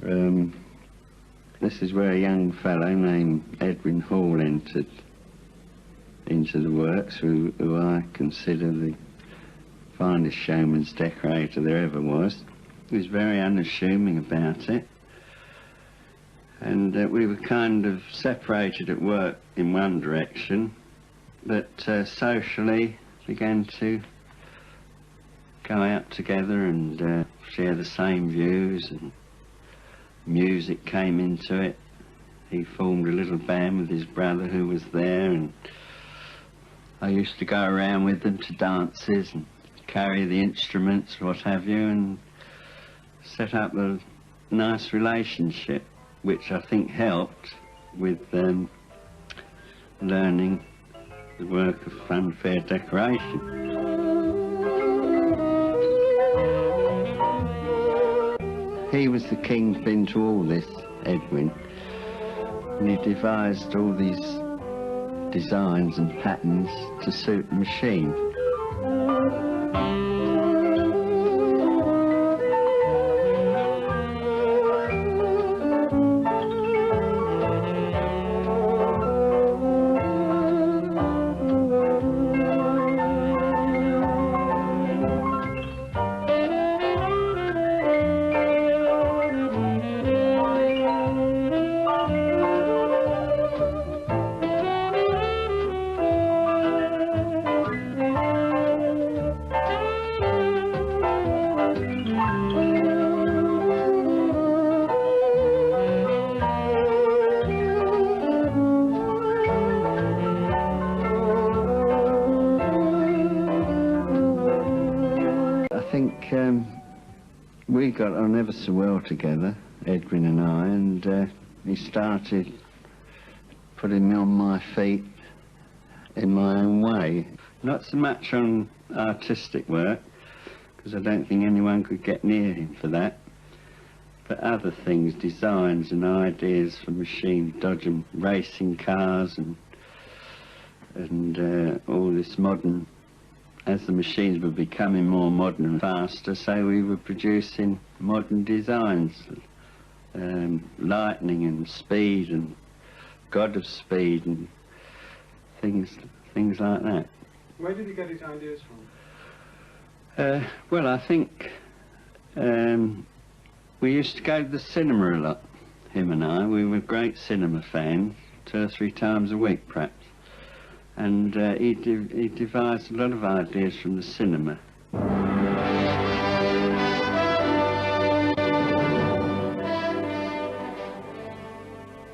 This is where a young fellow named Edwin Hall entered into the works, who I consider the finest showman's decorator there ever was. He was very unassuming about it, and we were kind of separated at work in one direction, but socially began to go out together and share the same views, and music came into it. He formed a little band with his brother who was there, and I used to go around with them to dances and carry the instruments, what have you, and set up a nice relationship, which I think helped with learning the work of funfair decoration. He was the kingpin to all this, Edwin, and he devised all these designs and patterns to suit the machine. We got on ever so well together, Edwin and I, and he started putting me on my feet in my own way. Not so much on artistic work, because I don't think anyone could get near him for that, but other things, designs and ideas for machine dodging racing cars and all this modern. As the machines were becoming more modern and faster, so we were producing modern designs, lightning and speed and god of speed and things like that. Where did he get his ideas from? Well, I think we used to go to the cinema a lot, him and I. We were great cinema fans, 2 or 3 times a week perhaps. And he devised a lot of ideas from the cinema.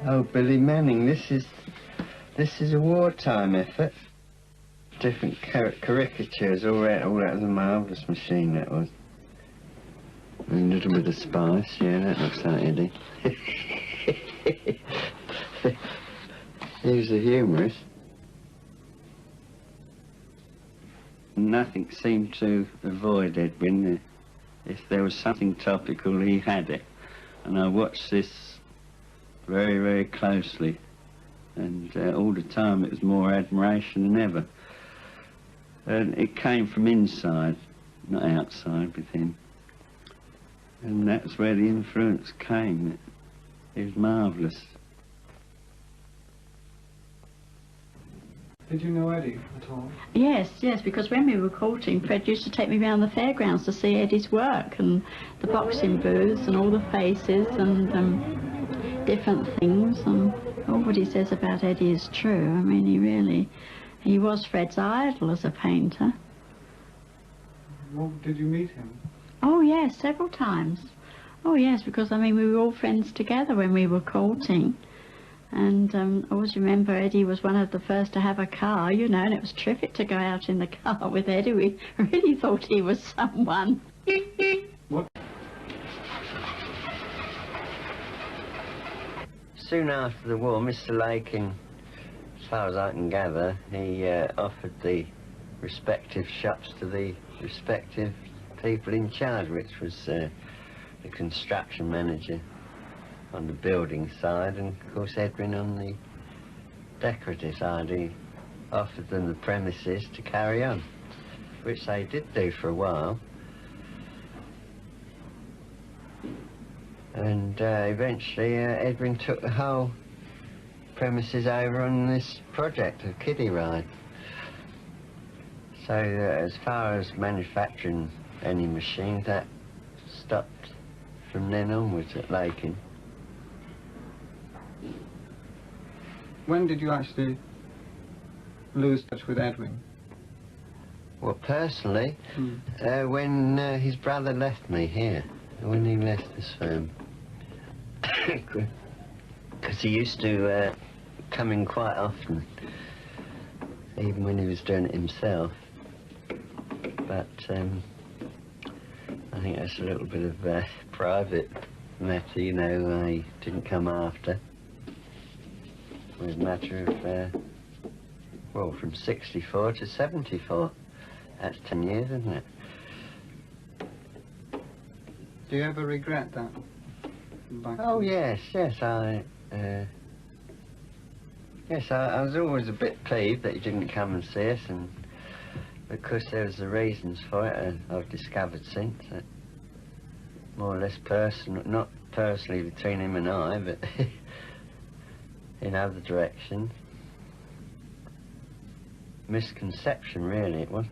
Oh, Billy Manning, this is a wartime effort. Different caricatures, all that was a marvellous machine, that was. A little bit of spice, yeah, that looks like Eddie. He was a humorist. Nothing seemed to avoid Edwin. If there was something topical, he had it. And I watched this very, very closely. And all the time it was more admiration than ever. And it came from inside, not outside with him. And that's where the influence came. It was marvellous. Did you know Eddie at all? Yes, because when we were courting, Fred used to take me around the fairgrounds to see Eddie's work and the boxing booths and all the faces and different things, and all what he says about Eddie is true. I mean, he was Fred's idol as a painter. Well, did you meet him? Oh yes, several times. Oh yes, because I mean we were all friends together when we were courting. And I always remember Eddie was one of the first to have a car, you know, and it was terrific to go out in the car with Eddie. We really thought he was someone. What? Soon after the war, Mr. Lakin, as far as I can gather, he offered the respective shops to the respective people in charge, which was the construction manager on the building side, and of course Edwin on the decorative side. He offered them the premises to carry on, which they did do for a while. And eventually Edwin took the whole premises over on this project of kiddie ride. So as far as manufacturing any machine, that stopped from then onwards at Lakin. When did you actually lose touch with Edwin? Well, personally, when his brother left me here, when he left this firm. Because he used to come in quite often, even when he was doing it himself. But I think that's a little bit of private matter, you know. He didn't come after. It was a matter of, well, from 64 to 74. That's 10 years, isn't it? Do you ever regret that? Oh, yes, I was always a bit peeved that he didn't come and see us, and because there was the reasons for it, I've discovered since that more or less not personally between him and I, but in other directions. Misconception, really, it was.